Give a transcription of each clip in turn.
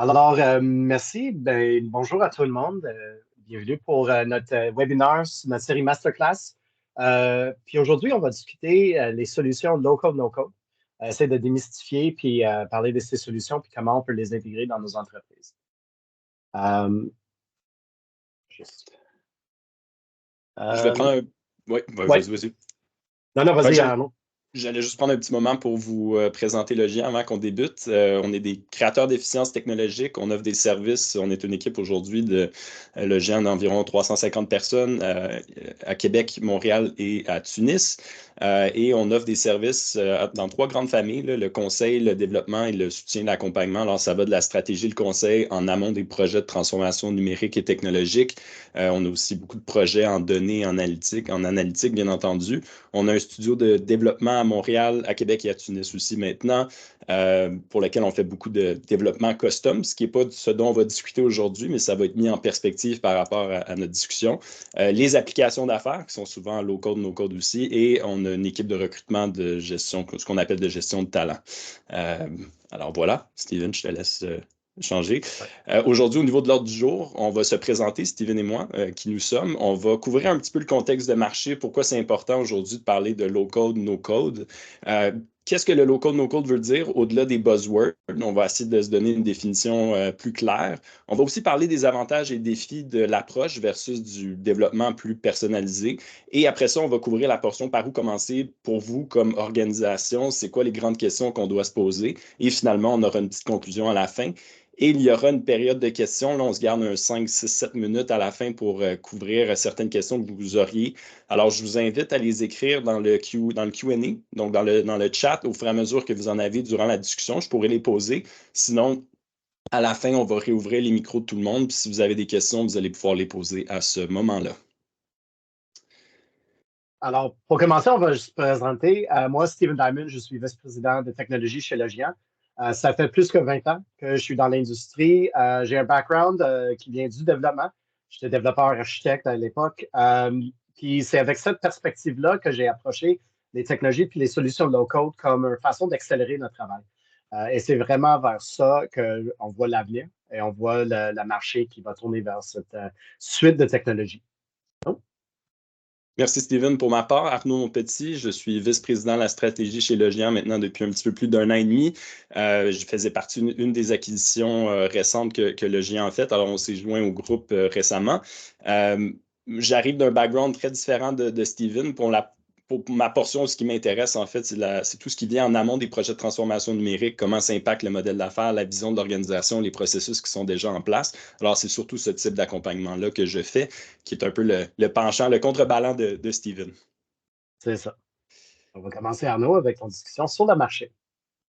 Alors, merci. Bonjour à tout le monde. Bienvenue pour notre webinaire, notre série Masterclass. Puis aujourd'hui, on va discuter les solutions low-code, no-code. Essayer de démystifier puis parler de ces solutions puis comment on peut les intégrer dans nos entreprises. Euh, juste. Je vais Euh, prendre un. Oui, ouais. vas-y. Non, non, Ouais, vas-y, Arnaud. j'allais juste prendre un petit moment pour vous présenter Logien avant qu'on débute. On est des créateurs d'efficience technologique. On offre des services. On est une équipe aujourd'hui de Logien d'environ 350 personnes à Québec, Montréal et à Tunis. Et on offre des services dans trois grandes familles, là, le conseil, le développement et le soutien de l'accompagnement. Alors, ça va de la stratégie, le conseil en amont des projets de transformation numérique et technologique. On a aussi beaucoup de projets en données, en analytique, bien entendu. On a un studio de développement à Montréal, à Québec et à Tunis aussi maintenant, pour lequel on fait beaucoup de développement custom, ce qui n'est pas ce dont on va discuter aujourd'hui, mais ça va être mis en perspective par rapport à notre discussion. Les applications d'affaires, qui sont souvent low-code, no-code aussi, et on a une équipe de recrutement de gestion, ce qu'on appelle de gestion de talent. Alors voilà, Steven, je te laisse changer. Ouais. Aujourd'hui, au niveau de l'ordre du jour, on va se présenter, Steven et moi, qui nous sommes. On va couvrir un petit peu le contexte de marché, pourquoi c'est important aujourd'hui de parler de low-code, no-code. Qu'est-ce que le low-code, no-code veut dire au-delà des buzzwords? On va essayer de se donner une définition plus claire. On va aussi parler des avantages et défis de l'approche versus du développement plus personnalisé. Et après ça, on va couvrir la portion par où commencer pour vous comme organisation. C'est quoi les grandes questions qu'on doit se poser? Et finalement, on aura une petite conclusion à la fin. Et il y aura une période de questions. Là, on se garde un 5, 6, 7 minutes à la fin pour couvrir certaines questions que vous auriez. Alors, je vous invite à les écrire dans le Q&A, donc dans le chat, au fur et à mesure que vous en avez durant la discussion. Je pourrais les poser. Sinon, à la fin, on va réouvrir les micros de tout le monde. Puis si vous avez des questions, vous allez pouvoir les poser à ce moment-là. Alors, pour commencer, on va se présenter. Moi, Steven Diamond, je suis vice-président de technologie chez Logien. Ça fait plus que 20 ans que je suis dans l'industrie. J'ai un background qui vient du développement. J'étais développeur architecte à l'époque. Puis c'est avec cette perspective-là que j'ai approché les technologies puis les solutions low-code comme une façon d'accélérer notre travail. Et c'est vraiment vers ça qu'on voit l'avenir et on voit le marché qui va tourner vers cette suite de technologies. Oh, Merci Steven. Pour ma part, Arnaud Petit, je suis vice-président de la stratégie chez Logien maintenant depuis un petit peu plus d'un an et demi. Je faisais partie d'une des acquisitions récentes que Logien a fait. Alors, on s'est joint au groupe récemment. J'arrive d'un background très différent de Steven. Pour ma portion, ce qui m'intéresse, en fait, c'est tout ce qui vient en amont des projets de transformation numérique, comment ça impacte le modèle d'affaires, la vision de l'organisation, les processus qui sont déjà en place. Alors, c'est surtout ce type d'accompagnement-là que je fais, qui est un peu le penchant, le contrebalan de Steven. c'est ça. On va commencer, Arnaud, avec ton discussion sur le marché.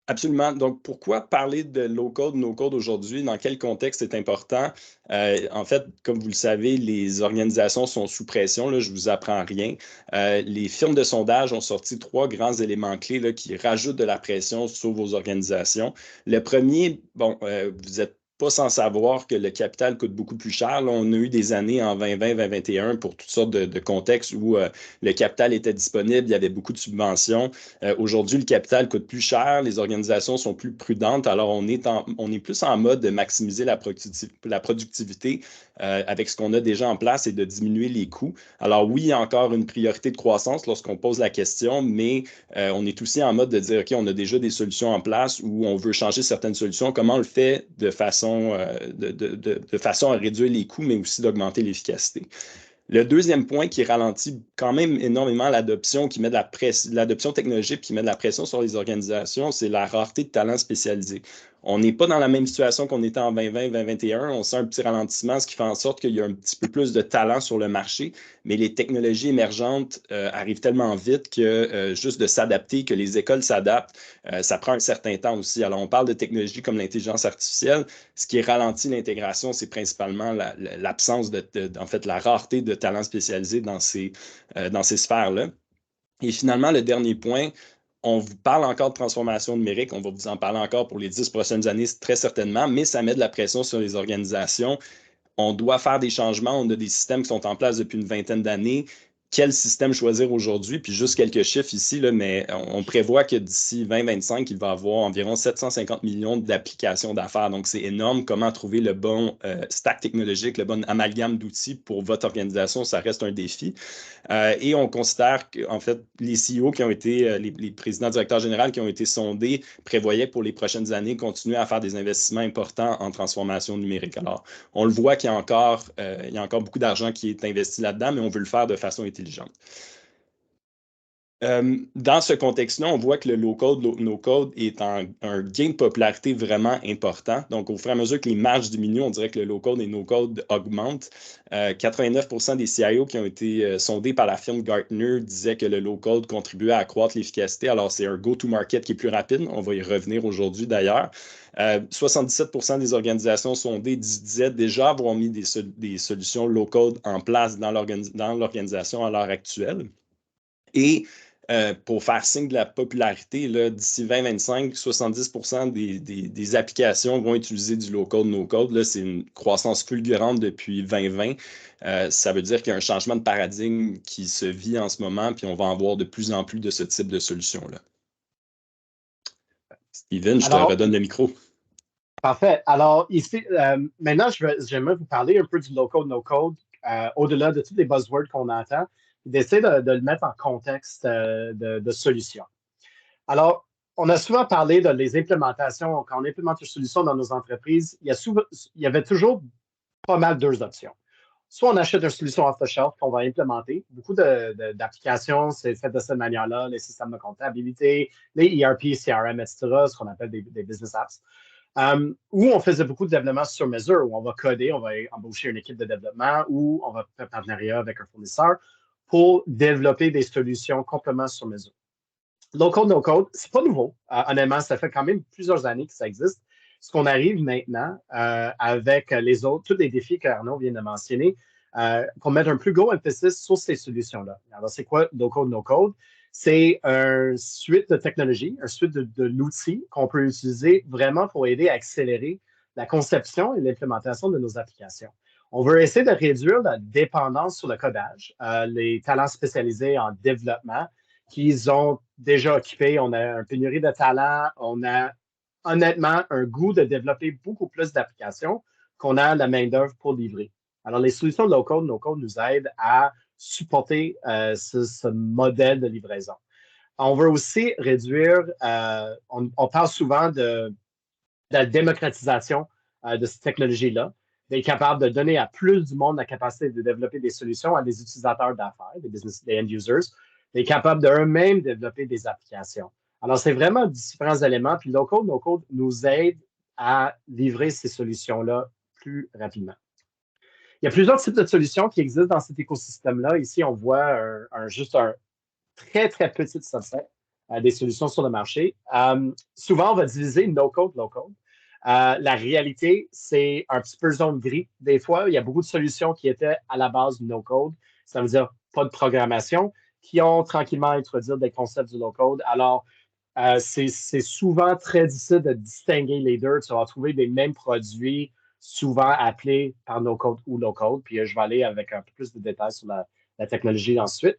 Absolument. Donc, pourquoi parler de low-code, no-code aujourd'hui? Dans quel contexte c'est important? En fait, comme vous le savez, les organisations sont sous pression. Là, je ne vous apprends rien. Les firmes de sondage ont sorti trois grands éléments clés là, qui rajoutent de la pression sur vos organisations. Le premier, bon, vous êtes pas sans savoir que le capital coûte beaucoup plus cher. Là, on a eu des années en 2020, 2021 pour toutes sortes de contextes où le capital était disponible, il y avait beaucoup de subventions. Aujourd'hui, le capital coûte plus cher, les organisations sont plus prudentes, alors on est plus en mode de maximiser la productivité avec ce qu'on a déjà en place et de diminuer les coûts. Alors oui, il y a encore une priorité de croissance lorsqu'on pose la question, mais on est aussi en mode de dire, OK, on a déjà des solutions en place ou on veut changer certaines solutions. Comment on le fait de façon à réduire les coûts, mais aussi d'augmenter l'efficacité? Le deuxième point qui ralentit quand même énormément l'adoption, qui met de l'adoption technologique, qui met de la pression sur les organisations, c'est la rareté de talents spécialisés. On n'est pas dans la même situation qu'on était en 2020, 2021. On sent un petit ralentissement, ce qui fait en sorte qu'il y a un petit peu plus de talent sur le marché, mais les technologies émergentes arrivent tellement vite que juste de s'adapter, que les écoles s'adaptent, ça prend un certain temps aussi. Alors, on parle de technologies comme l'intelligence artificielle. Ce qui ralentit l'intégration, c'est principalement l'absence en fait, la rareté de talents spécialisés dans ces sphères-là. Et finalement, le dernier point, on vous parle encore de transformation numérique, on va vous en parler encore pour les 10 prochaines années, très certainement, mais ça met de la pression sur les organisations. On doit faire des changements, on a des systèmes qui sont en place depuis une vingtaine d'années. quel système choisir aujourd'hui. Puis juste quelques chiffres ici, là, mais on prévoit que d'ici 2025, il va y avoir environ 750 millions d'applications d'affaires. Donc, c'est énorme. Comment trouver le bon stack technologique, le bon amalgame d'outils pour votre organisation, ça reste un défi. Et on considère qu'en fait, les CEO qui ont été, les présidents directeurs généraux qui ont été sondés prévoyaient pour les prochaines années continuer à faire des investissements importants en transformation numérique. Alors, on le voit qu'il y a encore beaucoup d'argent qui est investi là-dedans, mais on veut le faire de façon intelligente. Dans ce contexte-là, on voit que le low-code, no-code est un gain de popularité vraiment important. Donc, au fur et à mesure que les marges diminuent, on dirait que le low-code et no-code augmentent. 89% des CIO qui ont été sondés par la firme Gartner disaient que le low-code contribuait à accroître l'efficacité. Alors, c'est un go-to-market qui est plus rapide. On va y revenir aujourd'hui d'ailleurs. 77% des organisations sondées disaient déjà avoir mis des solutions low-code en place dans l'organisation à l'heure actuelle. Et pour faire signe de la popularité, d'ici 2025, 70% des applications vont utiliser du low-code, no-code. Là, c'est une croissance fulgurante depuis 2020. Ça veut dire qu'il y a un changement de paradigme qui se vit en ce moment, puis on va en voir de plus en plus de ce type de solutions-là. Steven, je te redonne le micro. Parfait. Alors, ici, maintenant, j'aimerais vous parler un peu du low-code, no-code, au-delà de tous les buzzwords qu'on entend, d'essayer de le mettre en contexte de solutions. Alors, on a souvent parlé de les implémentations. Quand on implémente une solution dans nos entreprises, il y avait toujours pas mal deux options. Soit on achète une solution off-the-shelf qu'on va implémenter. Beaucoup d'applications, c'est fait de cette manière-là, les systèmes de comptabilité, les ERP, CRM, etc., ce qu'on appelle des business apps. Où on faisait beaucoup de développement sur mesure, où on va coder, on va embaucher une équipe de développement, ou on va faire partenariat avec un fournisseur pour développer des solutions complètement sur mesure. Low-code, no-code, c'est pas nouveau. Honnêtement, ça fait quand même plusieurs années que ça existe. Ce qu'on arrive maintenant avec tous les défis qu'Arnaud vient de mentionner, qu'on mette un plus gros emphasis sur ces solutions-là. Alors, c'est quoi low-code, no-code? C'est une suite de technologies, une suite de l'outil qu'on peut utiliser vraiment pour aider à accélérer la conception et l'implémentation de nos applications. On veut essayer de réduire la dépendance sur le codage, les talents spécialisés en développement qu'ils ont déjà occupés. On a une pénurie de talents, on a honnêtement un goût de développer beaucoup plus d'applications qu'on a la main-d'œuvre pour livrer. Alors, les solutions low-code, no-code nous aident à supporter ce modèle de livraison. On veut aussi réduire, on parle souvent de la démocratisation de cette technologie-là, d'être capable de donner à plus du monde la capacité de développer des solutions à des utilisateurs d'affaires, des end-users, d'être capable d'eux-mêmes développer des applications. Alors, c'est vraiment différents éléments. Puis, low-code, no-code nous aide à livrer ces solutions-là plus rapidement. Il y a plusieurs types de solutions qui existent dans cet écosystème-là. Ici, on voit juste un très, très petit subset des solutions sur le marché. Souvent, on va diviser no-code, low-code. La réalité, c'est un petit peu zone gris. Des fois, il y a beaucoup de solutions qui étaient à la base no-code. Ça veut dire pas de programmation, qui ont tranquillement introduit des concepts du low-code. Alors, c'est souvent très difficile de distinguer les deux. Tu vas trouver des mêmes produits, souvent appelés par no-code ou low-code. Puis je vais aller avec un peu plus de détails sur la technologie ensuite.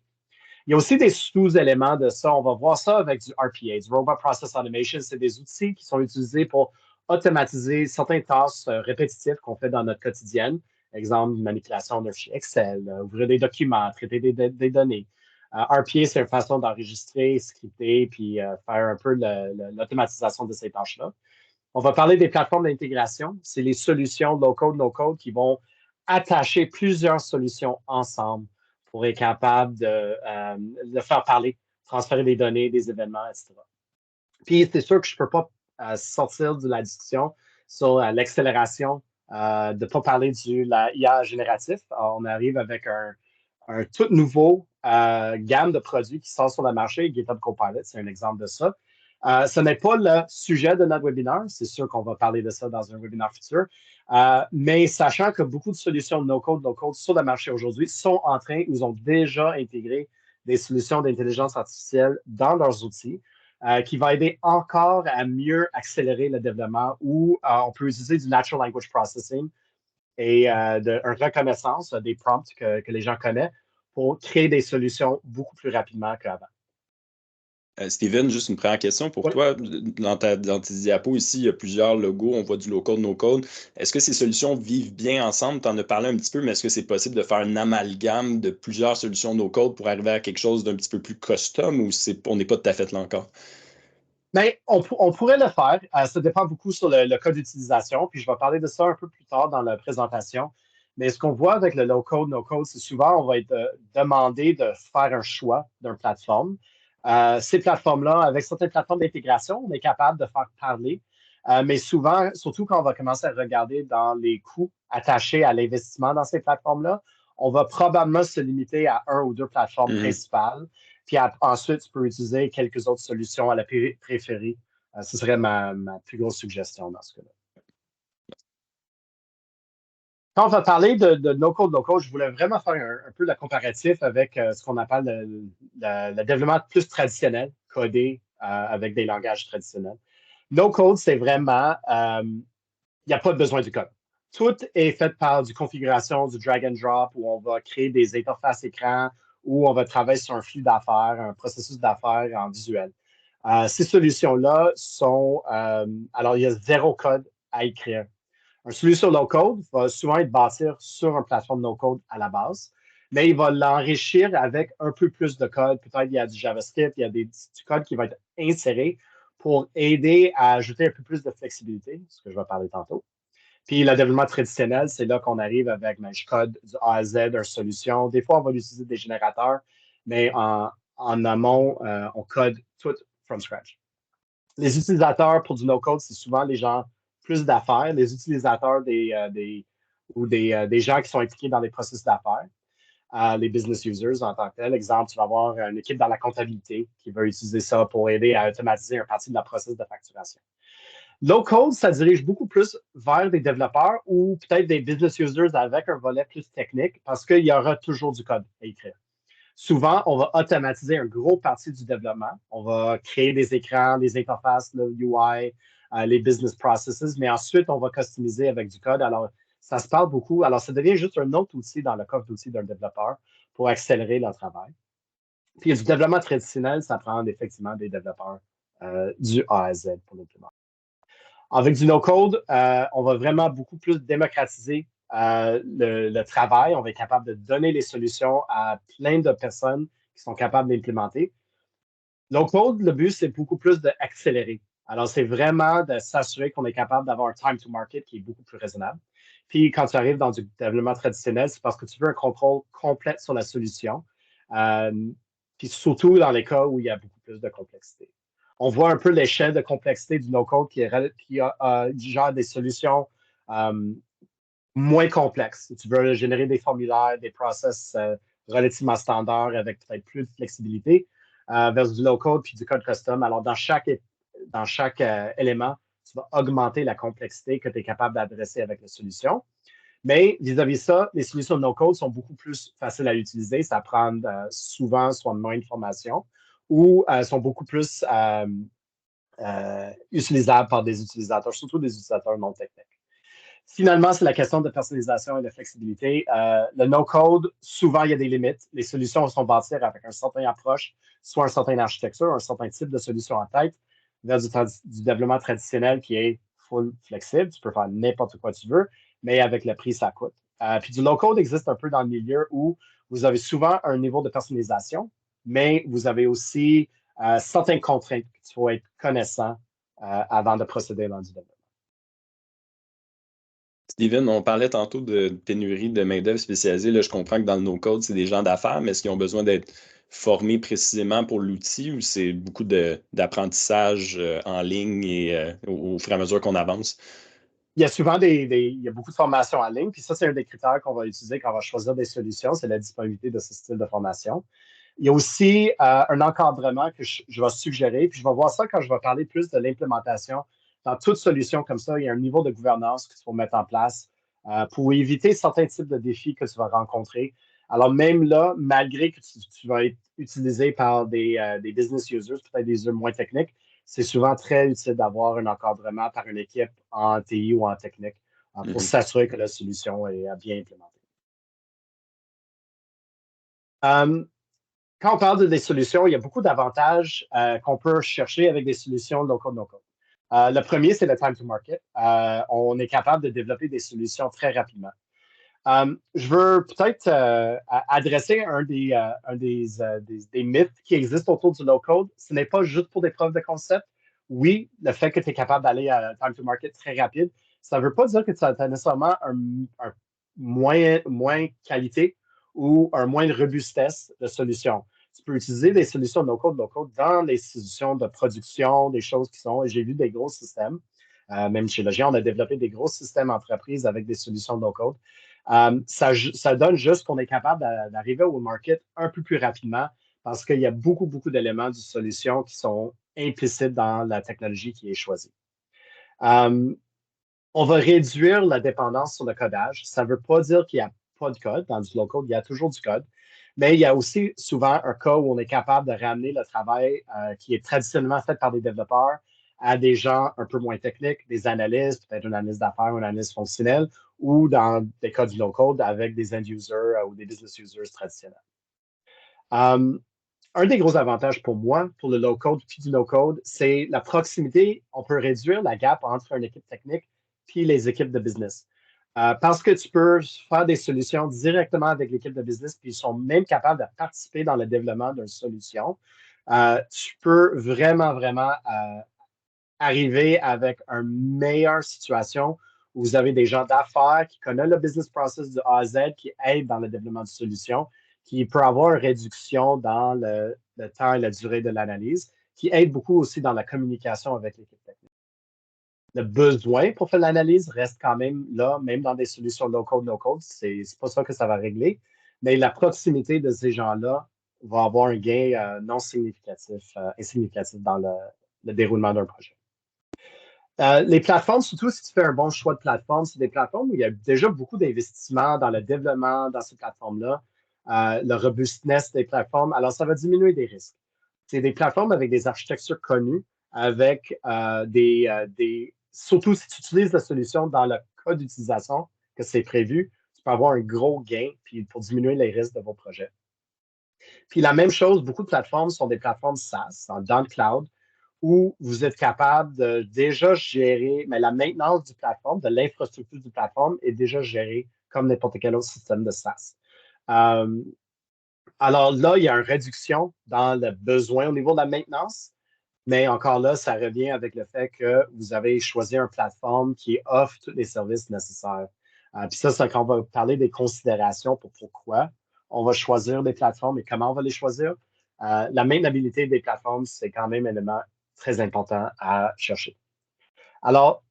Il y a aussi des sous-éléments de ça. On va voir ça avec du RPA, du Robot Process Automation. C'est des outils qui sont utilisés pour automatiser certaines tâches répétitives qu'on fait dans notre quotidienne. Exemple, manipulation d'un fichier Excel, ouvrir des documents, traiter des données. RPA, c'est une façon d'enregistrer, scripter, puis faire un peu l'automatisation de ces tâches-là. On va parler des plateformes d'intégration. C'est les solutions low-code, no-code qui vont attacher plusieurs solutions ensemble pour être capable de faire parler, transférer des données, des événements, etc. Puis, c'est sûr que je ne peux pas sortir de la discussion sur l'accélération, de ne pas parler de l'IA génératif. Alors, on arrive avec un tout nouveau gamme de produits qui sort sur le marché. GitHub Copilot, c'est un exemple de ça. Ce n'est pas le sujet de notre webinaire. C'est sûr qu'on va parler de ça dans un webinaire futur. Mais sachant que beaucoup de solutions no-code, low-code sur le marché aujourd'hui sont en train, ils ont déjà intégré des solutions d'intelligence artificielle dans leurs outils, qui va aider encore à mieux accélérer le développement où on peut utiliser du natural language processing et une reconnaissance des prompts que les gens connaissent pour créer des solutions beaucoup plus rapidement qu'avant. Steven, juste une première question pour Oui. toi. Dans tes diapos ici, il y a plusieurs logos, on voit du low-code, no-code. Est-ce que ces solutions vivent bien ensemble? Tu en as parlé un petit peu, mais est-ce que c'est possible de faire un amalgame de plusieurs solutions no-code pour arriver à quelque chose d'un petit peu plus custom ou on n'est pas tout à fait là encore? Mais on pourrait le faire. Ça dépend beaucoup sur le code d'utilisation. Puis je vais parler de ça un peu plus tard dans la présentation. Mais ce qu'on voit avec le low-code, no-code, c'est souvent on va être demandé de faire un choix d'une plateforme. Ces plateformes-là, avec certaines plateformes d'intégration, on est capable de faire parler. Mais souvent, surtout quand on va commencer à regarder dans les coûts attachés à l'investissement dans ces plateformes-là, on va probablement se limiter à un ou deux plateformes Mhm. principales. Puis ensuite, tu peux utiliser quelques autres solutions à la périphérie. Ce serait ma plus grosse suggestion dans ce cas-là. Quand on va parler de no-code, low-code, je voulais vraiment faire un peu le comparatif avec ce qu'on appelle le développement plus traditionnel, codé avec des langages traditionnels. No-code, c'est vraiment, il n'y a pas besoin du code. Tout est fait par du configuration, du drag and drop, où on va créer des interfaces écran, où on va travailler sur un flux d'affaires, un processus d'affaires en visuel. Ces solutions-là sont, alors il y a zéro code à écrire. Une solution low-code va souvent être bâtie sur une plateforme no-code à la base, mais il va l'enrichir avec un peu plus de code. Peut-être il y a du JavaScript, il y a du code qui va être inséré pour aider à ajouter un peu plus de flexibilité, ce que je vais parler tantôt. Puis le développement traditionnel, c'est là qu'on arrive avec, je code du A à Z, une solution. Des fois, on va utiliser des générateurs, mais en amont, on code tout from scratch. Les utilisateurs pour du no-code, c'est souvent les gens plus d'affaires, les utilisateurs des gens qui sont impliqués dans les processus d'affaires, les business users en tant que tel. Exemple, tu vas avoir une équipe dans la comptabilité qui va utiliser ça pour aider à automatiser une partie de la processus de facturation. Low-code, ça dirige beaucoup plus vers des développeurs ou peut-être des business users avec un volet plus technique parce qu'il y aura toujours du code à écrire. Souvent, on va automatiser une grosse partie du développement. On va créer des écrans, des interfaces, le UI, les business processes, mais ensuite, on va customiser avec du code. Alors, ça se parle beaucoup. Alors, ça devient juste un autre outil dans le coffre d'outils d'un développeur pour accélérer leur travail. Puis, du développement traditionnel, ça prend effectivement des développeurs du A à Z pour l'implémenter. Avec du no-code, on va vraiment beaucoup plus démocratiser le travail. On va être capable de donner les solutions à plein de personnes qui sont capables d'implémenter. No-code, le but, c'est beaucoup plus d'accélérer. Alors, c'est vraiment de s'assurer qu'on est capable d'avoir un time to market qui est beaucoup plus raisonnable. Puis, quand tu arrives dans du développement traditionnel, c'est parce que tu veux un contrôle complet sur la solution. Euh, Puis, surtout dans les cas où il y a beaucoup plus de complexité. On voit un peu l'échelle de complexité du no-code qui gère des solutions euh, moins complexes. Si tu veux générer des formulaires, des process relativement standards avec peut-être plus de flexibilité versus du low-code puis du code custom. Alors, dans chaque élément, tu vas augmenter la complexité que tu es capable d'adresser avec la solution. Mais vis-à-vis ça, les solutions no-code sont beaucoup plus faciles à utiliser. Ça prend souvent soit moins d'informations ou sont beaucoup plus utilisables par des utilisateurs, surtout des utilisateurs non techniques. Finalement, c'est la question de personnalisation et de flexibilité. Le no-code, souvent, il y a des limites. Les solutions sont bâties avec un certain approche, soit un certain architecture, un certain type de solution en tête, vers du développement traditionnel qui est full flexible. Tu peux faire n'importe quoi tu veux, mais avec le prix, ça coûte. Puis du low-code existe un peu dans le milieu où vous avez souvent un niveau de personnalisation, mais vous avez aussi certaines contraintes qu'il faut être connaissant avant de procéder dans du développement. Steven, on parlait tantôt de pénurie de main-d'œuvre spécialisée. Là, je comprends que dans le no-code, c'est des gens d'affaires, mais est-ce qu'ils ont besoin d'être formés précisément pour l'outil ou c'est beaucoup d'apprentissage en ligne et au fur et à mesure qu'on avance? Il y a souvent il y a beaucoup de formations en ligne, puis ça, c'est un des critères qu'on va utiliser quand on va choisir des solutions, c'est la disponibilité de ce style de formation. Il y a aussi un encadrement que je vais suggérer, puis je vais voir ça quand je vais parler plus de l'implémentation. Dans toute solution comme ça, il y a un niveau de gouvernance qu'il faut mettre en place pour éviter certains types de défis que tu vas rencontrer. Alors même là, malgré que tu vas être utilisé par des business users, peut-être des users moins techniques, c'est souvent très utile d'avoir un encadrement par une équipe en TI ou en technique pour Mhm. s'assurer que la solution est bien implémentée. Euh, Quand on parle des solutions, il y a beaucoup d'avantages qu'on peut chercher avec des solutions low-code, no-code. Le premier, c'est le time to market. On est capable de développer des solutions très rapidement. Je veux peut-être adresser des mythes qui existent autour du low-code. Ce n'est pas juste pour des preuves de concept. Oui, le fait que tu es capable d'aller à time to market très rapide, ça ne veut pas dire que tu as nécessairement un moins qualité ou un moins de robustesse de solution. Tu peux utiliser des solutions no-code, low-code dans les solutions de production, des choses qui sont, et j'ai vu des gros systèmes. Même chez Logien, on a développé des gros systèmes entreprises avec des solutions no-code. Ça donne juste qu'on est capable d'arriver au market un peu plus rapidement parce qu'il y a beaucoup, beaucoup d'éléments de solution qui sont implicites dans la technologie qui est choisie. Euh, on va réduire la dépendance sur le codage. Ça ne veut pas dire qu'il n'y a pas de code dans du low-code, il y a toujours du code. Mais il y a aussi souvent un cas où on est capable de ramener le travail qui est traditionnellement fait par des développeurs à des gens un peu moins techniques, des analystes, peut-être une analyse d'affaires, une analyse fonctionnelle, ou dans des cas du low-code avec des end-users ou des business users traditionnels. Um, un des gros avantages pour moi, pour le low-code puis du no-code, c'est la proximité. On peut réduire la gap entre une équipe technique puis les équipes de business. Parce que tu peux faire des solutions directement avec l'équipe de business, puis ils sont même capables de participer dans le développement d'une solution. Tu peux vraiment, vraiment arriver avec une meilleure situation où vous avez des gens d'affaires qui connaissent le business process de A à Z, qui aident dans le développement de solutions, qui peut avoir une réduction dans le temps et la durée de l'analyse, qui aide beaucoup aussi dans la communication avec l'équipe technique. Le besoin pour faire l'analyse reste quand même là, même dans des solutions low-code, no-code. C'est pas ça que ça va régler. Mais la proximité de ces gens-là va avoir un gain non significatif, insignificatif dans le déroulement d'un projet. Les plateformes, surtout si tu fais un bon choix de plateforme, c'est des plateformes où il y a déjà beaucoup d'investissements dans le développement dans ces plateformes-là, le robustness des plateformes. Alors, ça va diminuer des risques. C'est des plateformes avec des architectures connues, avec surtout si tu utilises la solution dans le cas d'utilisation que c'est prévu, tu peux avoir un gros gain puis pour diminuer les risques de vos projets. Puis la même chose, beaucoup de plateformes sont des plateformes SaaS, dans le cloud, où vous êtes capable de déjà gérer, mais la maintenance du plateforme, de l'infrastructure du plateforme est déjà gérée comme n'importe quel autre système de SaaS. Euh, alors là, il y a une réduction dans le besoin au niveau de la maintenance, mais encore là, ça revient avec le fait que vous avez choisi une plateforme qui offre tous les services nécessaires. Puis ça, c'est quand on va parler des considérations pour pourquoi on va choisir des plateformes et comment on va les choisir. La maintenabilité des plateformes, c'est quand même un élément très important à chercher. Alors,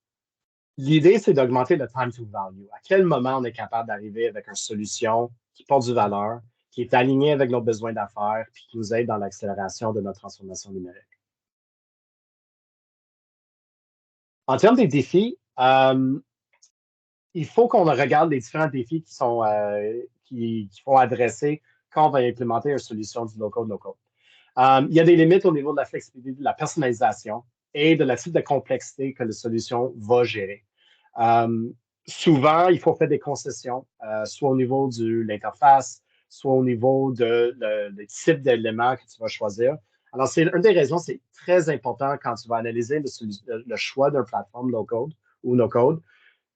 l'idée, c'est d'augmenter le time to value. À quel moment on est capable d'arriver avec une solution qui porte du valeur, qui est alignée avec nos besoins d'affaires, puis qui nous aide dans l'accélération de notre transformation numérique. En termes des défis, il faut qu'on regarde les différents défis qui faut adresser quand on va implémenter une solution du low-code, no-code. Il y a des limites au niveau de la flexibilité, de la personnalisation et de la type de complexité que la solution va gérer. Souvent, il faut faire des concessions, soit au niveau de l'interface, soit au niveau des types d'éléments que tu vas choisir. Alors, c'est une des raisons, c'est très important quand tu vas analyser le choix d'une plateforme low-code ou no-code,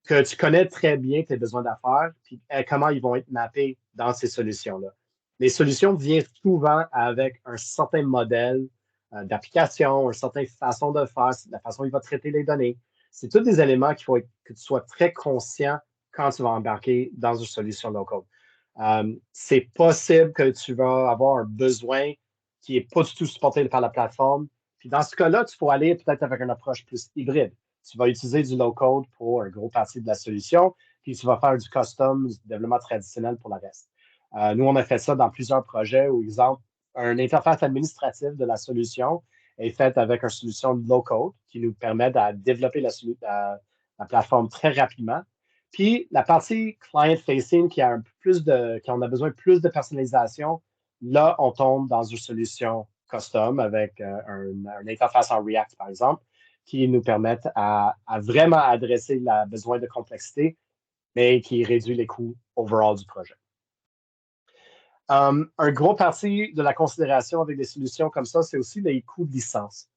que tu connais très bien tes besoins d'affaires, puis comment ils vont être mappés dans ces solutions-là. Les solutions viennent souvent avec un certain modèle d'application, une certaine façon de faire, la façon dont il va traiter les données. C'est tous des éléments qu'il faut que tu sois très conscient quand tu vas embarquer dans une solution low-code. C'est possible que tu vas avoir un besoin qui n'est pas du tout supporté par la plateforme. Puis dans ce cas-là, tu peux aller peut-être avec une approche plus hybride. Tu vas utiliser du low-code pour un gros partie de la solution, puis tu vas faire du custom, du développement traditionnel pour le reste. Nous, on a fait ça dans plusieurs projets où, exemple, une interface administrative de la solution est faite avec une solution low-code qui nous permet de développer la plateforme très rapidement. Puis la partie client-facing qui a qui en a besoin de plus de personnalisation, là, on tombe dans une solution custom avec une interface en React, par exemple, qui nous permettent à vraiment adresser le besoin de complexité, mais qui réduit les coûts overall du projet. Un gros parti de la considération avec des solutions comme ça, c'est aussi les coûts de licence.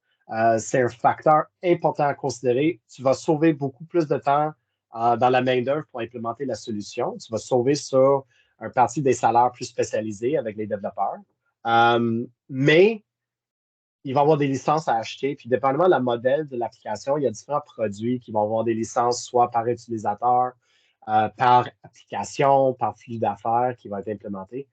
C'est un facteur important à considérer. Tu vas sauver beaucoup plus de temps dans la main-d'œuvre pour implémenter la solution. Tu vas sauver sur un parti des salaires plus spécialisés avec les développeurs. Mais il va y avoir des licences à acheter. Puis, dépendamment de la modèle de l'application, il y a différents produits qui vont avoir des licences soit par utilisateur, par application, par flux d'affaires qui va être implémenté.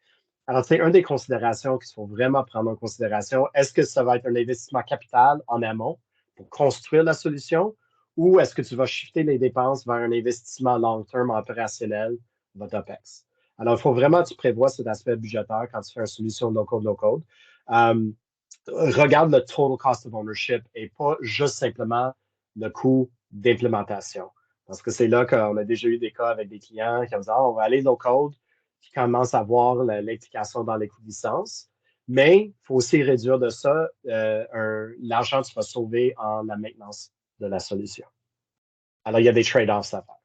Alors, c'est une des considérations qu'il faut vraiment prendre en considération. Est-ce que ça va être un investissement capital en amont pour construire la solution ou est-ce que tu vas shifter les dépenses vers un investissement long-term opérationnel, votre OPEX? Alors, il faut vraiment que tu prévois cet aspect budgétaire quand tu fais une solution low-code, no-code. Regarde le total cost of ownership et pas juste simplement le coût d'implémentation. Parce que c'est là qu'on a déjà eu des cas avec des clients qui ont dit on va aller low-code, qui commencent à voir l'implication dans les coûts de licence. Mais il faut aussi réduire de ça l'argent que tu vas sauver en la maintenance de la solution. Alors, il y a des trade-offs à faire.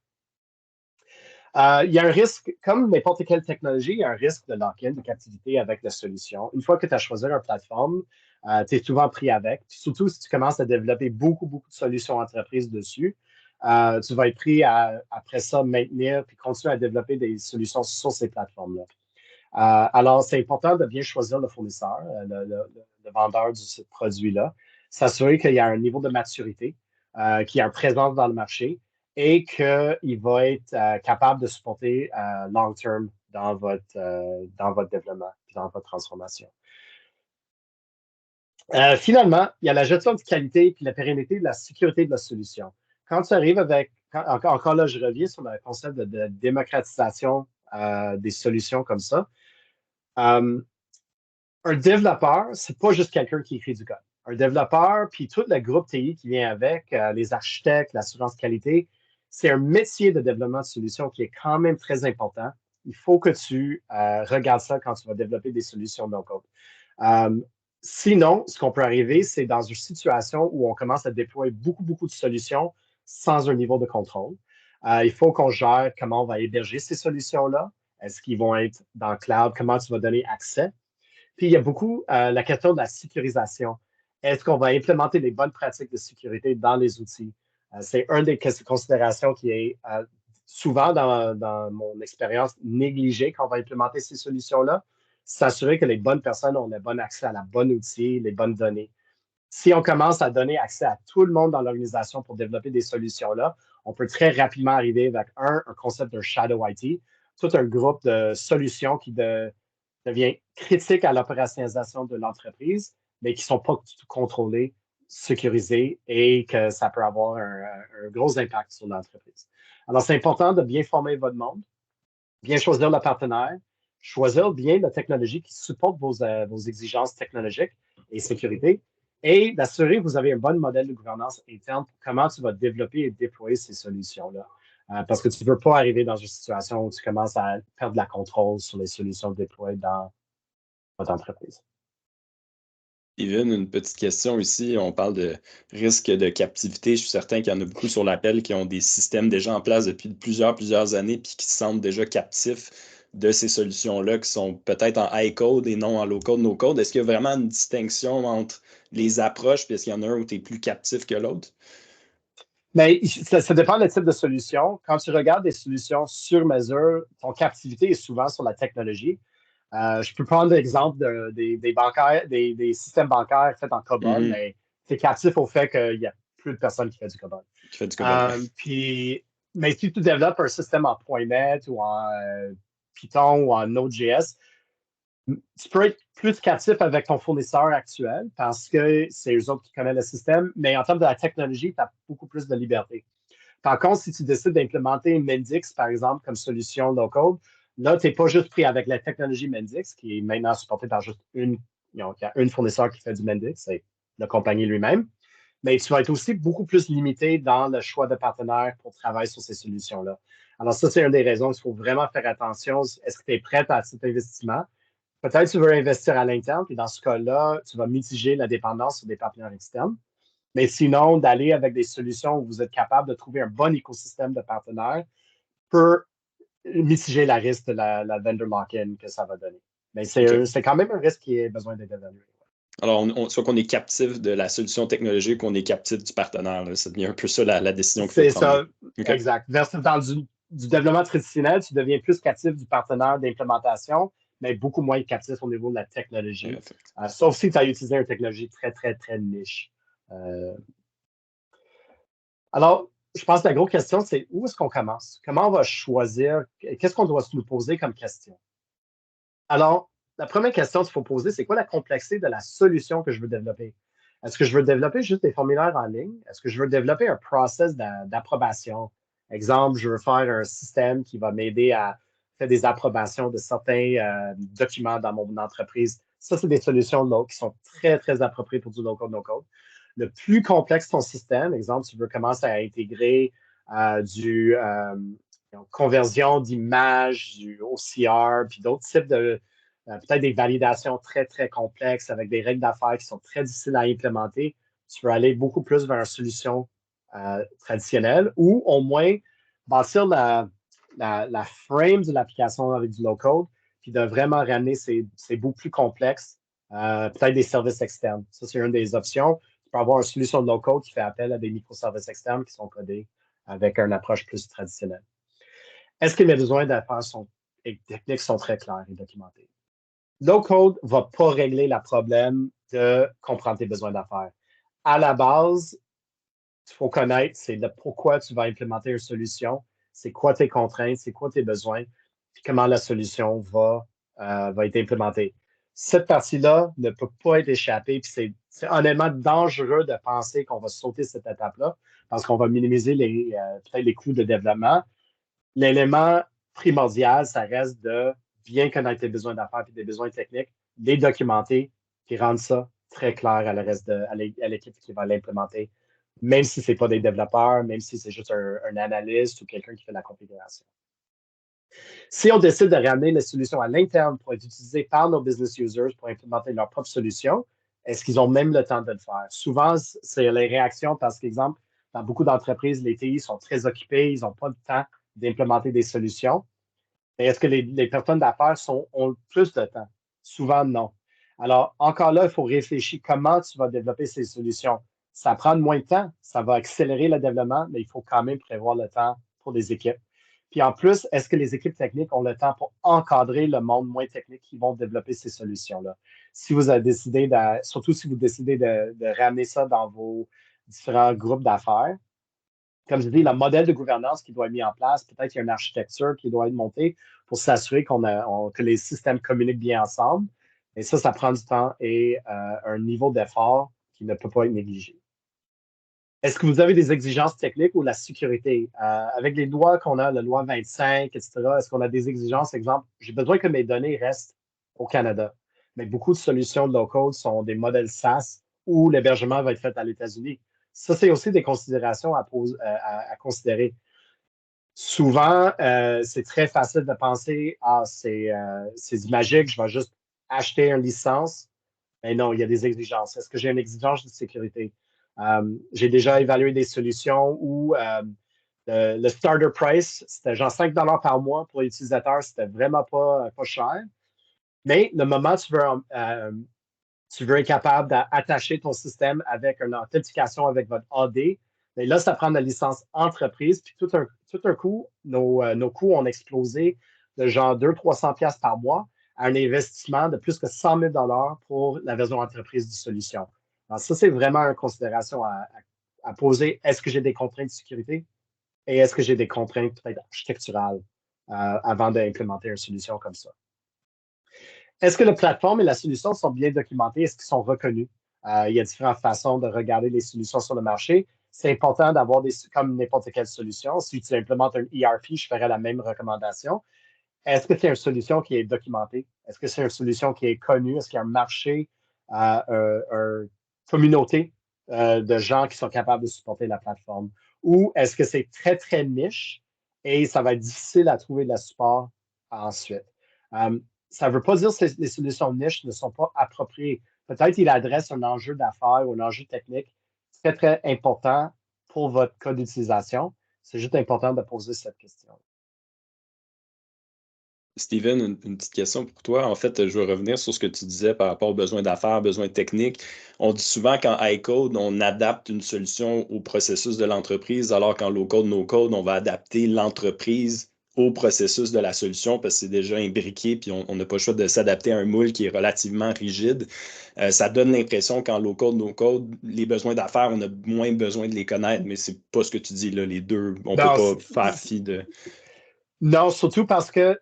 Il y a un risque, comme n'importe quelle technologie, il y a un risque de lock-in, de captivité avec la solution. Une fois que tu as choisi une plateforme, tu es souvent pris avec. Puis surtout si tu commences à développer beaucoup, beaucoup de solutions entreprises dessus, tu vas être pris à, après ça, maintenir puis continuer à développer des solutions sur ces plateformes-là. Alors, c'est important de bien choisir le fournisseur, le vendeur de ce produit-là, s'assurer qu'il y a un niveau de maturité, qu'il y a une présence dans le marché et qu'il va être capable de supporter long term dans votre développement, dans votre transformation. Finalement, il y a la gestion de qualité puis la pérennité de la sécurité de la solution. Quand tu arrives avec, encore là, je reviens sur le concept de démocratisation des solutions comme ça. Un développeur, c'est pas juste quelqu'un qui écrit du code. Un développeur, puis tout le groupe TI qui vient avec, les architectes, l'assurance qualité, c'est un métier de développement de solutions qui est quand même très important. Il faut que tu regardes ça quand tu vas développer des solutions no-code. Sinon, ce qu'on peut arriver, c'est dans une situation où on commence à déployer beaucoup, beaucoup de solutions sans un niveau de contrôle. Il faut qu'on gère comment on va héberger ces solutions-là. Est-ce qu'ils vont être dans le cloud? Comment tu vas donner accès? Puis il y a beaucoup la question de la sécurisation. Est-ce qu'on va implémenter les bonnes pratiques de sécurité dans les outils? C'est une des considérations qui est souvent dans mon expérience négligée quand on va implémenter ces solutions-là. S'assurer que les bonnes personnes ont le bon accès à la bonne outil, les bonnes données. Si on commence à donner accès à tout le monde dans l'organisation pour développer des solutions-là, on peut très rapidement arriver avec un concept de shadow IT, tout un groupe de solutions qui devient critique à l'opérationnalisation de l'entreprise, mais qui ne sont pas contrôlées, sécurisées et que ça peut avoir un gros impact sur l'entreprise. Alors, c'est important de bien former votre monde, bien choisir le partenaire, choisir bien la technologie qui supporte vos exigences technologiques et sécurité, et d'assurer que vous avez un bon modèle de gouvernance interne pour comment tu vas développer et déployer ces solutions-là. Parce que tu ne veux pas arriver dans une situation où tu commences à perdre la contrôle sur les solutions déployées dans votre entreprise. Steven, une petite question ici. On parle de risque de captivité. Je suis certain qu'il y en a beaucoup sur l'appel qui ont des systèmes déjà en place depuis plusieurs années puis qui se sentent déjà captifs de ces solutions-là qui sont peut-être en high code et non en low code, no code. Est-ce qu'il y a vraiment une distinction entre les approches puis est-ce qu'il y en a un où tu es plus captif que l'autre? Mais ça dépend du type de solution. Quand tu regardes des solutions sur mesure, ton captivité est souvent sur la technologie. Je peux prendre l'exemple des systèmes bancaires faits en COBOL, mais c'est captif au fait qu'il n'y a plus de personnes qui font du COBOL. Qui fait du COBOL. Mais si tu développes un système en .NET ou en Python ou en Node.js, tu peux être plus captif avec ton fournisseur actuel parce que c'est eux autres qui connaissent le système, mais en termes de la technologie, tu as beaucoup plus de liberté. Par contre, si tu décides d'implémenter Mendix, par exemple, comme solution low-code, là, tu n'es pas juste pris avec la technologie Mendix, qui est maintenant supportée par juste il y a une fournisseur qui fait du Mendix, c'est la compagnie lui-même, mais tu vas être aussi beaucoup plus limité dans le choix de partenaires pour travailler sur ces solutions-là. Alors ça, c'est une des raisons qu'il faut vraiment faire attention. Est-ce que tu es prêt à cet investissement? Peut-être que tu veux investir à l'interne, puis dans ce cas-là, tu vas mitiger la dépendance sur des partenaires externes. Mais sinon, d'aller avec des solutions où vous êtes capable de trouver un bon écosystème de partenaires peut mitiger la risque de la vendor lock-in que ça va donner. Mais OK. c'est quand même un risque qui a besoin d'être évalué. Alors, soit qu'on est captif de la solution technologique, qu'on est captif du partenaire. Là. Ça devient un peu ça la décision qu'il faut C'est prendre. Là. ça, OK. exact. Versus dans du développement traditionnel, tu deviens plus captif du partenaire d'implémentation, mais beaucoup moins captif au niveau de la technologie. Sauf si tu as utilisé une technologie très, très, très niche. Euh, alors, je pense que la grosse question, c'est où est-ce qu'on commence? Comment on va choisir? Qu'est-ce qu'on doit se nous poser comme question? Alors, la première question qu'il faut poser, c'est quoi la complexité de la solution que je veux développer? Est-ce que je veux développer juste des formulaires en ligne? Est-ce que je veux développer un process d'approbation? Exemple, je veux faire un système qui va m'aider à faire des approbations de certains documents dans mon entreprise. Ça, c'est des solutions qui sont très, très appropriées pour du low-code, no-code. Le plus complexe ton système, exemple, tu veux commencer à intégrer du conversion d'images, du OCR, puis d'autres types de, peut-être des validations très, très complexes avec des règles d'affaires qui sont très difficiles à implémenter, tu peux aller beaucoup plus vers une solution traditionnelle ou au moins bâtir la frame de l'application avec du low-code, puis de vraiment ramener ces bouts plus complexes, peut-être des services externes. Ça, c'est une des options. Tu peux avoir une solution de low-code qui fait appel à des microservices externes qui sont codés avec une approche plus traditionnelle. Est-ce que mes besoins d'affaires et techniques sont très clairs et documentés? Low-code ne va pas régler le problème de comprendre tes besoins d'affaires. À la base, il faut connaître c'est le pourquoi tu vas implémenter une solution, c'est quoi tes contraintes, c'est quoi tes besoins, puis comment la solution va être implémentée. Cette partie-là ne peut pas être échappée, puis c'est honnêtement dangereux de penser qu'on va sauter cette étape-là parce qu'on va minimiser peut-être les coûts de développement. L'élément primordial, ça reste de bien connaître tes besoins d'affaires et tes besoins techniques, les documenter, puis rendre ça très clair à à l'équipe qui va l'implémenter, même si ce n'est pas des développeurs, même si c'est juste un analyste ou quelqu'un qui fait la configuration. Si on décide de ramener les solutions à l'interne pour être utilisées par nos business users pour implémenter leur propre solution, est-ce qu'ils ont même le temps de le faire? Souvent, c'est les réactions parce qu'exemple, dans beaucoup d'entreprises, les TI sont très occupés, ils n'ont pas le temps d'implémenter des solutions. Mais est-ce que les personnes d'affaires ont plus de temps? Souvent, non. Alors, encore là, il faut réfléchir comment tu vas développer ces solutions. Ça prend moins de temps, ça va accélérer le développement, mais il faut quand même prévoir le temps pour les équipes. Puis en plus, est-ce que les équipes techniques ont le temps pour encadrer le monde moins technique qui vont développer ces solutions-là? Si vous avez décidé surtout si vous décidez de ramener ça dans vos différents groupes d'affaires, comme je dis, le modèle de gouvernance qui doit être mis en place, peut-être qu'il y a une architecture qui doit être montée pour s'assurer que les systèmes communiquent bien ensemble. Et ça prend du temps et un niveau d'effort qui ne peut pas être négligé. Est-ce que vous avez des exigences techniques ou la sécurité? Avec les lois qu'on a, la loi 25, etc., est-ce qu'on a des exigences? Exemple, j'ai besoin que mes données restent au Canada. Mais beaucoup de solutions de low-code sont des modèles SaaS où l'hébergement va être fait à l'États-Unis. Ça, c'est aussi des considérations à considérer. Souvent, c'est très facile de penser, c'est magique, je vais juste acheter une licence. Mais non, il y a des exigences. Est-ce que j'ai une exigence de sécurité? J'ai déjà évalué des solutions où le starter price, c'était genre 5 par mois pour l'utilisateur, c'était vraiment pas cher. Mais le moment où tu veux être capable d'attacher ton système avec une authentification avec votre AD, mais là, ça prend la licence entreprise. Puis tout un coup, nos coûts ont explosé de genre 200-300$ par mois à un investissement de plus que 100 000 pour la version entreprise du solution. Alors, ça, c'est vraiment une considération à poser. Est-ce que j'ai des contraintes de sécurité et est-ce que j'ai des contraintes peut-être architecturales avant d'implémenter une solution comme ça? Est-ce que la plateforme et la solution sont bien documentées? Est-ce qu'ils sont reconnus? Il y a différentes façons de regarder les solutions sur le marché. C'est important d'avoir comme n'importe quelle solution. Si tu implémentes un ERP, je ferai la même recommandation. Est-ce que c'est une solution qui est documentée? Est-ce que c'est une solution qui est connue? Est-ce qu'il y a un marché, une communauté de gens qui sont capables de supporter la plateforme? Ou est-ce que c'est très, très niche et ça va être difficile à trouver de la support ensuite? Ça ne veut pas dire que les solutions niches ne sont pas appropriées. Peut-être qu'il adresse un enjeu d'affaires ou un enjeu technique très, très important pour votre code d'utilisation. C'est juste important de poser cette question. Steven, une petite question pour toi. En fait, je veux revenir sur ce que tu disais par rapport aux besoins d'affaires, besoins techniques. On dit souvent qu'en high-code, on adapte une solution au processus de l'entreprise, alors qu'en low-code, no-code, on va adapter l'entreprise au processus de la solution parce que c'est déjà imbriqué, puis on n'a pas le choix de s'adapter à un moule qui est relativement rigide. Ça donne l'impression qu'en low-code, no-code, les besoins d'affaires, on a moins besoin de les connaître, mais c'est pas ce que tu dis là. Les deux, on peut Non, pas faire fi de. non, surtout parce que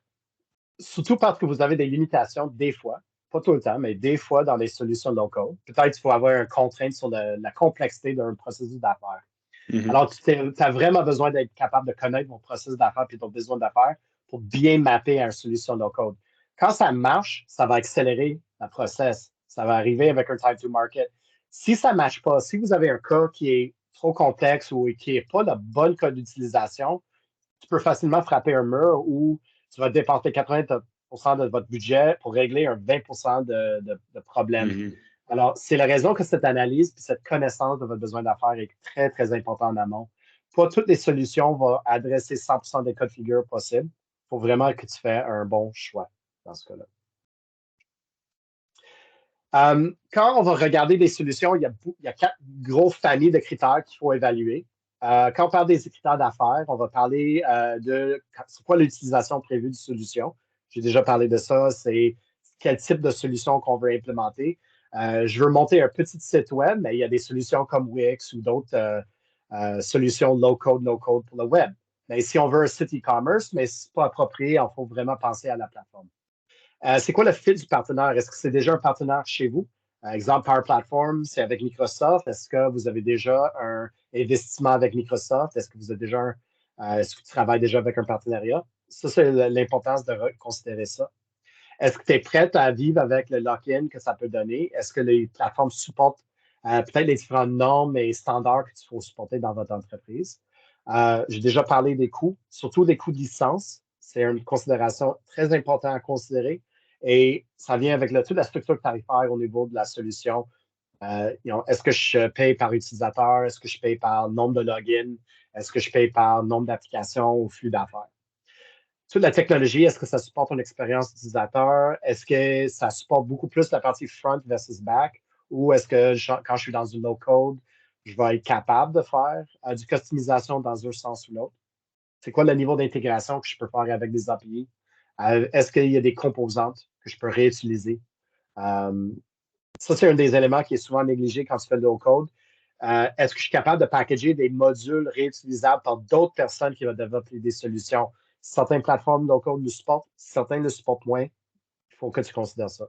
vous avez des limitations des fois, pas tout le temps, mais des fois dans les solutions low-code. Peut-être qu'il faut avoir une contrainte sur la complexité d'un processus d'affaires. Mhm. Alors, tu as vraiment besoin d'être capable de connaître mon processus d'affaires et ton besoin d'affaires pour bien mapper à une solution low-code. Quand ça marche, ça va accélérer la process. Ça va arriver avec un time to market. Si ça ne marche pas, si vous avez un cas qui est trop complexe ou qui n'est pas le bon code d'utilisation, tu peux facilement frapper un mur où tu vas dépenser 80% de votre budget pour régler un 20% de problèmes. Mhm. Alors, c'est la raison que cette analyse et cette connaissance de votre besoin d'affaires est très, très importante en amont. Pas toutes les solutions vont adresser 100% des cas de figure possibles. Il faut vraiment que tu fasses un bon choix dans ce cas-là. Quand on va regarder des solutions, il y a 4 grosses familles de critères qu'il faut évaluer. Quand on parle des critères d'affaires, on va parler de c'est quoi l'utilisation prévue de solution. J'ai déjà parlé de ça. C'est quel type de solution qu'on veut implémenter. Je veux monter un petit site web, mais il y a des solutions comme Wix ou d'autres solutions low-code, no-code pour le web. Mais si on veut un site e-commerce, mais ce n'est pas approprié, il faut vraiment penser à la plateforme. C'est quoi le fit du partenaire? Est-ce que c'est déjà un partenaire chez vous? Exemple, Power Platform, c'est avec Microsoft. Est-ce que vous avez déjà un investissement avec Microsoft? Est-ce que est-ce que tu travailles déjà avec un partenariat? Ça, c'est l'importance de considérer ça. Est-ce que tu es prête à vivre avec le lock-in que ça peut donner? Est-ce que les plateformes supportent peut-être les différentes normes et standards que tu faut supporter dans votre entreprise? J'ai déjà parlé des coûts, surtout des coûts de licence. C'est une considération très importante à considérer. Et ça vient avec toute la structure tarifaire au niveau de la solution. Est-ce que je paye par utilisateur? Est-ce que je paye par nombre de logins? Est-ce que je paye par nombre d'applications ou flux d'affaires? Toute la technologie, est-ce que ça supporte une expérience utilisateur? Est-ce que ça supporte beaucoup plus la partie front versus back? Ou est-ce que quand je suis dans une low-code, je vais être capable de faire du customisation dans un sens ou l'autre? C'est quoi le niveau d'intégration que je peux faire avec des API? Est-ce qu'il y a des composantes que je peux réutiliser? Euh, Ça, c'est un des éléments qui est souvent négligé quand tu fais le low-code. Est-ce que je suis capable de packager des modules réutilisables par d'autres personnes qui vont développer des solutions? Certaines plateformes low-code le supportent, certaines le supportent moins. Il faut que tu considères ça.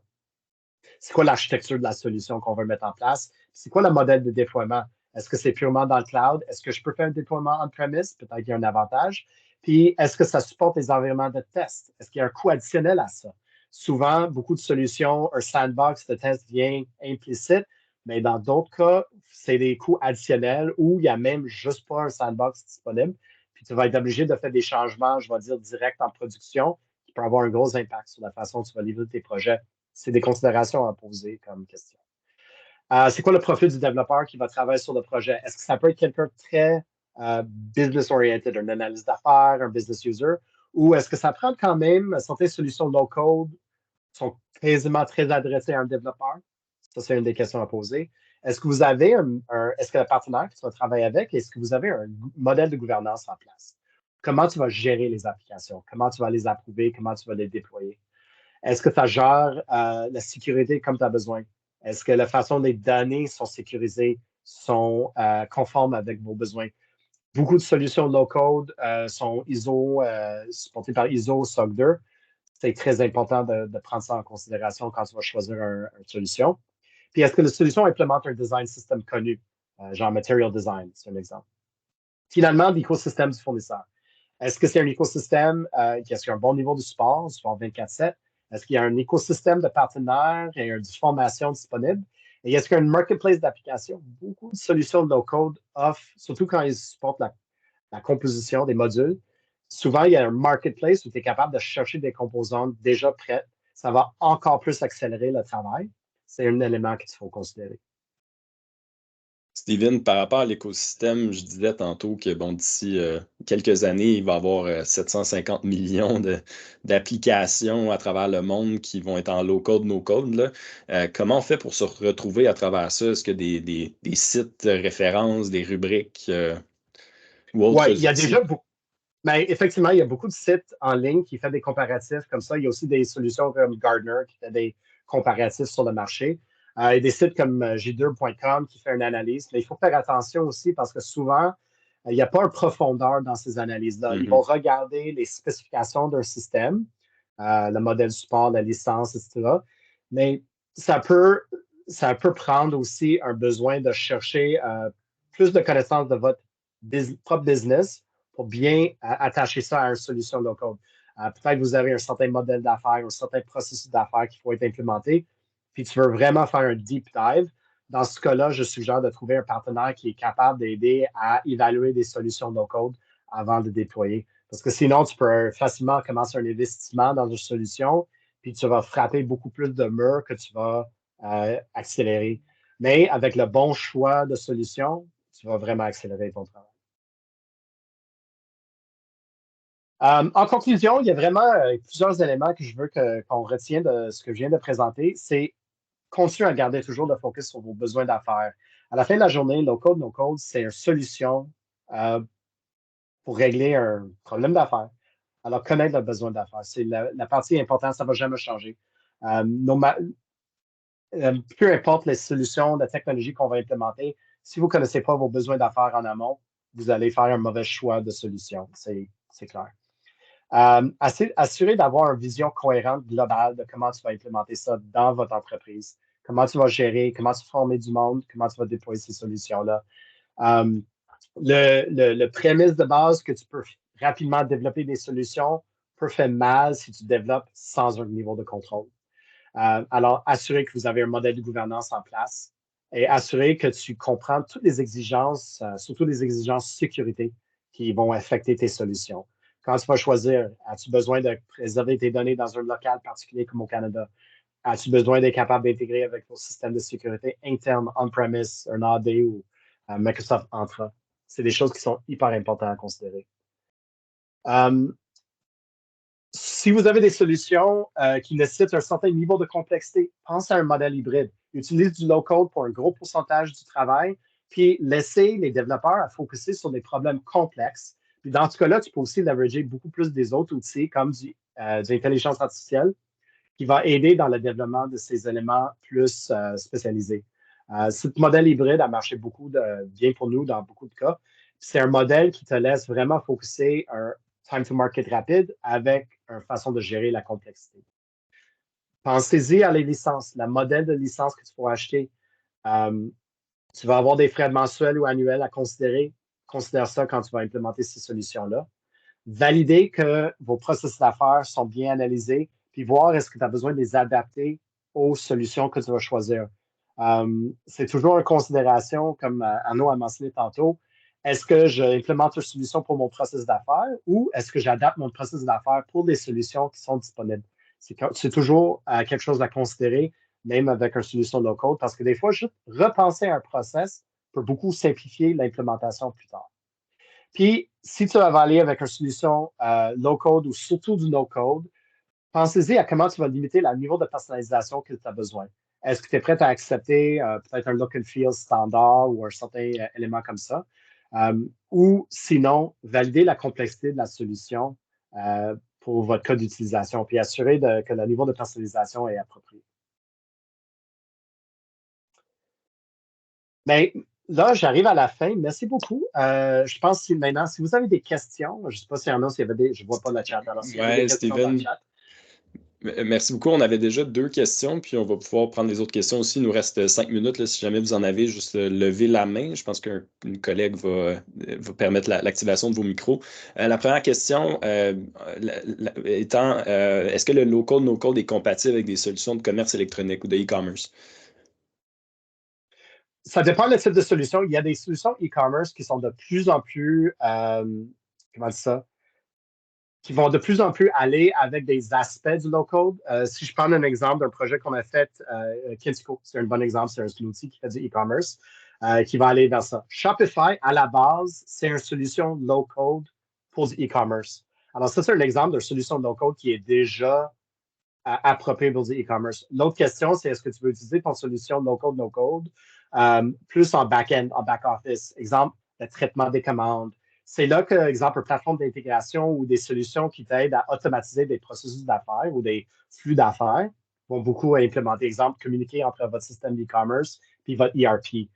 C'est quoi l'architecture de la solution qu'on veut mettre en place? C'est quoi le modèle de déploiement? Est-ce que c'est purement dans le cloud? Est-ce que je peux faire un déploiement on-premise? Peut-être qu'il y a un avantage. Puis, est-ce que ça supporte les environnements de test? Est-ce qu'il y a un coût additionnel à ça? Souvent, beaucoup de solutions, un sandbox de test vient implicite, mais dans d'autres cas, c'est des coûts additionnels où il n'y a même juste pas un sandbox disponible. Puis, tu vas être obligé de faire des changements, je vais dire, directs en production qui peuvent avoir un gros impact sur la façon dont tu vas livrer tes projets. C'est des considérations à poser comme question. C'est quoi le profil du développeur qui va travailler sur le projet? Est-ce que ça peut être quelqu'un de très business-oriented, un analyste d'affaires, un business user, ou est-ce que ça prend quand même certaines solutions low-code sont quasiment très adressées à un développeur? Ça, c'est une des questions à poser. Est-ce que vous avez est-ce que le partenaire que tu vas travailler avec, est-ce que vous avez un modèle de gouvernance en place? Comment tu vas gérer les applications? Comment tu vas les approuver? Comment tu vas les déployer? Est-ce que tu gères la sécurité comme tu as besoin? Est-ce que la façon dont les données sont sécurisées sont conformes avec vos besoins? Beaucoup de solutions low-code sont ISO, supportées par ISO SOC 2. C'est très important de prendre ça en considération quand tu vas choisir une solution. Puis, est-ce que la solution implémente un design system connu, genre Material Design, c'est un exemple. Finalement, l'écosystème du fournisseur. Est-ce que c'est un écosystème qui a un bon niveau de support 24/7? Est-ce qu'il y a un écosystème de partenaires et de formation disponible? Et est-ce qu'il y a une marketplace d'applications? Beaucoup de solutions de low-code offrent, surtout quand ils supportent la composition des modules. Souvent, il y a un marketplace où tu es capable de chercher des composantes déjà prêtes. Ça va encore plus accélérer le travail. C'est un élément qu'il faut considérer. Steven, par rapport à l'écosystème, je disais tantôt que bon, d'ici quelques années, il va y avoir 750 millions d'applications à travers le monde qui vont être en low-code, no-code, là. Comment on fait pour se retrouver à travers ça? Est-ce que des sites références, des rubriques ou Oui, autres il y a déjà outils? beaucoup. Mais effectivement, il y a beaucoup de sites en ligne qui font des comparatifs comme ça. Il y a aussi des solutions comme Gartner qui fait des comparatifs sur le marché. Il y a des sites comme j2.com qui fait une analyse. Mais il faut faire attention aussi parce que souvent, il n'y a pas une profondeur dans ces analyses-là. Ils vont Mhm. regarder les spécifications d'un système, le modèle support, la licence, etc. Mais ça peut, ça peut prendre aussi un besoin de chercher plus de connaissances de votre propre business pour bien attacher ça à une solution low-code. Peut-être que vous avez un certain modèle d'affaires, un certain processus d'affaires qu'il faut être implémenté, puis tu veux vraiment faire un deep dive. Dans ce cas-là, je suggère de trouver un partenaire qui est capable d'aider à évaluer des solutions low-code avant de déployer. Parce que sinon, tu peux facilement commencer un investissement dans une solution, puis tu vas frapper beaucoup plus de murs que tu vas accélérer. Mais avec le bon choix de solution, tu vas vraiment accélérer ton travail. En conclusion, il y a vraiment plusieurs éléments que je veux qu'on retienne de ce que je viens de présenter. C'est continuer à garder toujours le focus sur vos besoins d'affaires. À la fin de la journée, low code, no code, c'est une solution euh, pour régler un problème d'affaires. Alors, connaître le besoin d'affaires, c'est la partie importante, ça ne va jamais changer. Euh, nos ma- Peu importe les solutions, la technologie qu'on va implémenter, si vous ne connaissez pas vos besoins d'affaires en amont, vous allez faire un mauvais choix de solution. C'est clair. Assurer d'avoir une vision cohérente, globale de comment tu vas implémenter ça dans votre entreprise, comment tu vas gérer, comment tu vas former du monde, comment tu vas déployer ces solutions-là. Euh, le prémisse de base que tu peux rapidement développer des solutions peut faire mal si tu développes sans un niveau de contrôle. Alors, assurer que vous avez un modèle de gouvernance en place et assurer que tu comprends toutes les exigences, surtout les exigences sécurité qui vont affecter tes solutions. Quand tu vas choisir, as-tu besoin de préserver tes données dans un local particulier comme au Canada? As-tu besoin d'être capable d'intégrer avec ton système de sécurité interne, on-premise, un AD ou Microsoft Entra? C'est des choses qui sont hyper importantes à considérer. Um, Si vous avez des solutions qui nécessitent un certain niveau de complexité, pensez à un modèle hybride. Utilisez du low-code pour un gros pourcentage du travail, puis laissez les développeurs à focuser sur des problèmes complexes. Puis dans ce cas-là, tu peux aussi leverager beaucoup plus des autres outils comme de l'intelligence artificielle qui va aider dans le développement de ces éléments plus spécialisés. Ce modèle hybride a marché bien pour nous dans beaucoup de cas. C'est un modèle qui te laisse vraiment focuser un time to market rapide avec une façon de gérer la complexité. Pensez-y à les licences, le modèle de licence que tu pourras acheter. Euh, Tu vas avoir des frais mensuels ou annuels à considérer. Considère ça quand tu vas implémenter ces solutions-là. Valider que vos processus d'affaires sont bien analysés, puis voir est-ce que tu as besoin de les adapter aux solutions que tu vas choisir. C'est toujours une considération, comme Arnaud a mentionné tantôt. Est-ce que j'implémente une solution pour mon processus d'affaires ou est-ce que j'adapte mon processus d'affaires pour des solutions qui sont disponibles? C'est toujours quelque chose à considérer, même avec une solution low-code, parce que des fois, juste repenser à un process peut beaucoup simplifier l'implémentation plus tard. Puis, si tu vas aller avec une solution low-code ou surtout du no-code, pensez-y à comment tu vas limiter le niveau de personnalisation que tu as besoin. Est-ce que tu es prêt à accepter peut-être un look and feel standard ou un certain élément comme ça? Ou sinon, valider la complexité de la solution pour votre code d'utilisation, puis assurer que le niveau de personnalisation est approprié. Mais là, j'arrive à la fin. Merci beaucoup. Je pense que maintenant, si vous avez des questions, je ne sais pas s'il y en a, s'il y avait des. Je ne vois pas le chat. Alors, s'il y avait des Ouais, questions dans le Steven, chat. merci beaucoup. On avait déjà 2 questions, puis on va pouvoir prendre les autres questions aussi. Il nous reste 5 minutes, là, si jamais vous en avez, juste lever la main. Je pense qu'une collègue va permettre l'activation de vos micros. La première question étant, est-ce que le low-code, no-code est compatible avec des solutions de commerce électronique ou de e-commerce? Ça dépend du type de solution. Il y a des solutions e-commerce qui sont de plus en plus, comment dire ça, qui vont de plus en plus aller avec des aspects du low-code. Si je prends un exemple d'un projet qu'on a fait, Kintico, c'est un bon exemple, c'est un outil qui fait du e-commerce. qui va aller vers ça. Shopify, à la base, c'est une solution low-code pour le e-commerce. Alors, ça, c'est un exemple d'une solution low-code qui est déjà appropriée pour le e-commerce. L'autre question, c'est est-ce que tu veux utiliser ton solution low-code, no-code plus en back-end, en back-office? Exemple, le traitement des commandes. C'est là que, exemple, une plateforme d'intégration ou des solutions qui t'aident à automatiser des processus d'affaires ou des flux d'affaires vont beaucoup implémenter. Exemple, communiquer entre votre système d'e-commerce puis votre ERP.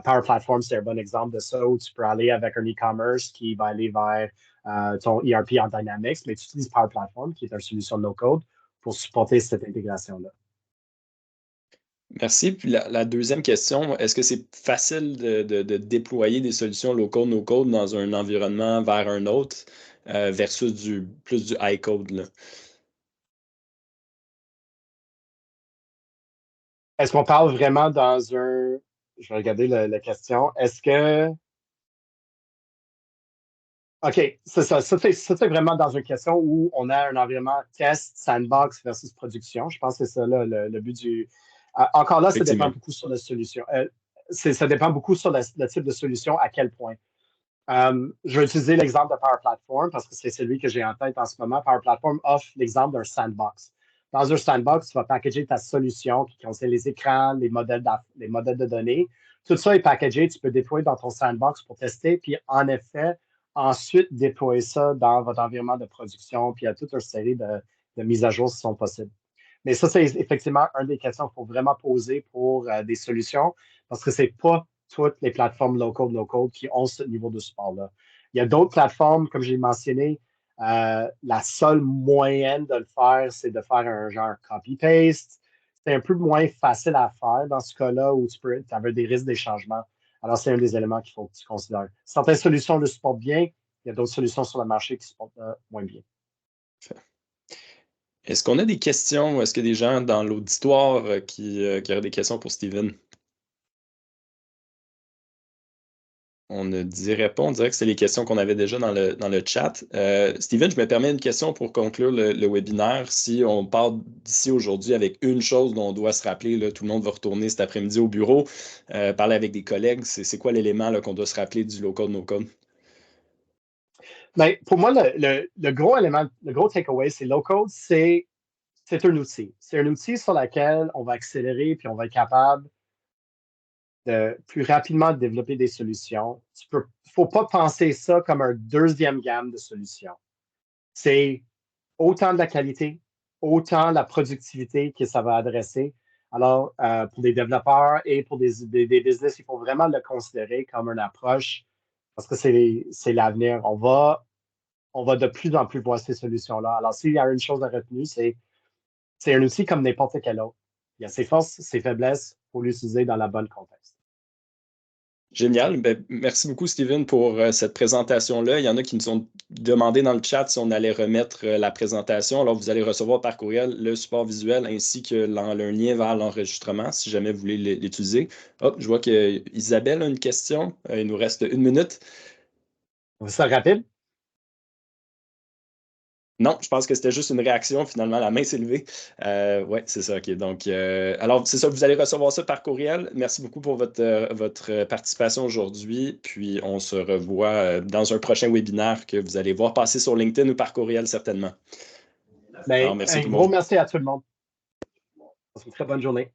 Power Platform, c'est un bon exemple de ça où tu peux aller avec un e-commerce qui va aller vers ton ERP en Dynamics, mais tu utilises Power Platform, qui est une solution no-code, pour supporter cette intégration-là. Merci. Puis la deuxième question, est-ce que c'est facile de déployer des solutions low-code, no-code dans un environnement vers un autre versus plus du high-code, là? Est-ce qu'on parle vraiment dans un... Je vais regarder la question. Est-ce que... OK, c'est ça. Ça, c'est vraiment dans une question où on a un environnement test, sandbox versus production. Je pense que c'est ça là, le but du... encore là, ça dépend Effectivement. beaucoup sur la solution. Ça dépend beaucoup sur le type de solution, à quel point. Je vais utiliser l'exemple de Power Platform parce que c'est celui que j'ai en tête en ce moment. Power Platform offre l'exemple d'un sandbox. Dans un sandbox, tu vas packager ta solution qui contient les écrans, les modèles de données. Tout ça est packagé, tu peux déployer dans ton sandbox pour tester, puis en effet, ensuite déployer ça dans votre environnement de production, puis il y a toute une série de mises à jour qui sont possibles. Mais ça, c'est effectivement une des questions qu'il faut vraiment poser pour des solutions parce que ce n'est pas toutes les plateformes low-code, no-code qui ont ce niveau de support-là. Il y a d'autres plateformes, comme j'ai mentionné, la seule moyenne de le faire, c'est de faire un genre copy-paste. C'est un peu moins facile à faire dans ce cas-là où tu avais des risques des changements. Alors, c'est un des éléments qu'il faut que tu considères. Certaines solutions le supportent bien, il y a d'autres solutions sur le marché qui supportent moins bien. Est-ce qu'on a des questions ou est-ce qu'il y a des gens dans l'auditoire qui auraient des questions pour Steven? On ne dirait pas, on dirait que c'est les questions qu'on avait déjà dans le chat. Steven, je me permets une question pour conclure le webinaire. Si on part d'ici aujourd'hui avec une chose dont on doit se rappeler, là, tout le monde va retourner cet après-midi au bureau, parler avec des collègues, c'est quoi l'élément qu'on doit se rappeler du low-code, no-code? Ben, pour moi, le gros élément, le gros takeaway, c'est low-code, c'est un outil. C'est un outil sur lequel on va accélérer puis on va être capable de plus rapidement développer des solutions. Il ne faut pas penser ça comme un deuxième gamme de solutions. C'est autant de la qualité, autant la productivité que ça va adresser. Alors, pour des développeurs et pour des business, il faut vraiment le considérer comme une approche parce que c'est l'avenir. On va de plus en plus voir ces solutions-là. Alors, s'il y a une chose à retenir, c'est un outil comme n'importe quel autre. Il y a ses forces, ses faiblesses, il faut l'utiliser dans la bonne contexte. Génial. Ben, merci beaucoup, Steven, pour cette présentation-là. Il y en a qui nous ont demandé dans le chat si on allait remettre la présentation. Alors, vous allez recevoir par courriel le support visuel ainsi que le lien vers l'enregistrement si jamais vous voulez l'utiliser. Hop, je vois qu'Isabelle a une question. Il nous reste 1 minute. C'est rapide? Non, je pense que c'était juste une réaction. Finalement, la main s'est levée. Oui, c'est ça. OK. Donc, alors, c'est ça. Vous allez recevoir ça par courriel. Merci beaucoup pour votre participation aujourd'hui. Puis, on se revoit dans un prochain webinaire que vous allez voir passer sur LinkedIn ou par courriel, certainement. Alors, Ben, merci un tout le gros monde. merci à tout le monde. Passez une très bonne journée.